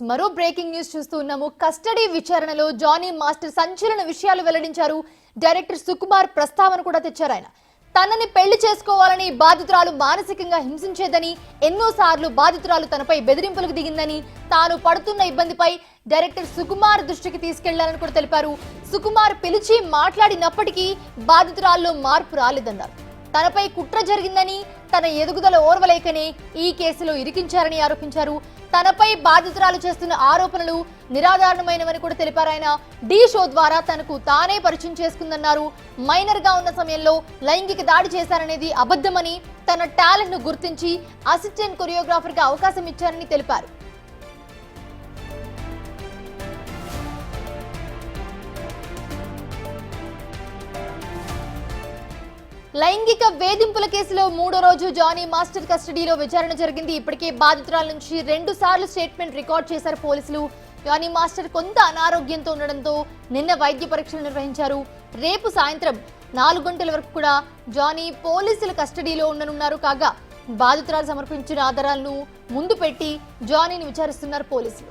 మరో breaking news చూస్తూ ఉన్నాము. కస్టడీ విచారణలో జానీ మాస్టర్ సంచలన విషయాలు వెల్లడించారు. డైరెక్టర్ సుకుమార్ ప్రస్తావన కూడా తెచ్చారు. ఆయన తనని పెళ్లి చేసుకోవాలని బాధితురాలు మానసికంగా హింసించేదని, ఎన్నోసార్లు బాధితురాలు తనపై బెదిరింపులకు దిగిందని, తాను పడుతున్న ఇబ్బందిపై డైరెక్టర్ సుకుమార్ దృష్టికి తీసుకెళ్లాలని కూడా తెలిపారు. సుకుమార్ పిలిచి మాట్లాడినప్పటికీ బాధితురాల్లో మార్పు రాలేదన్నారు. తనపై కుట్ర జరిగిందని, తన ఎదుగుదల ఓర్వలేకనే ఈ కేసులో ఇరికించారని ఆరోపించారు. తనపై బాధితురాలు చేస్తున్న ఆరోపణలు నిరాధారణమైనవని కూడా తెలిపారు. ఆయన డి షో ద్వారా తనకు తానే పరిచయం చేసుకుందన్నారు. మైనర్ గా ఉన్న సమయంలో లైంగిక దాడి చేశారనేది అబద్ధమని, తన టాలెంట్ ను గుర్తించి అసిస్టెంట్ కొరియోగ్రాఫర్ గా అవకాశం ఇచ్చారని తెలిపారు. లైంగిక వేధింపుల కేసులో 3వ రోజు జానీ మాస్టర్ కస్టడీలో విచారణ జరిగింది. ఇప్పటికే బాధితురాల నుంచి 2 సార్లు స్టేట్మెంట్ రికార్డ్ చేశారు పోలీసులు. జానీ మాస్టర్ కొంత అనారోగ్యంతో ఉండడంతో నిన్న వైద్య పరీక్షలు నిర్వహించారు. రేపు సాయంత్రం 4 గంటల వరకు కూడా జానీ పోలీసుల కస్టడీలో ఉండనున్నారు. కాగా బాధితురాలు సమర్పించిన ఆధారాలను ముందు పెట్టి జానీని విచారిస్తున్నారు పోలీసులు.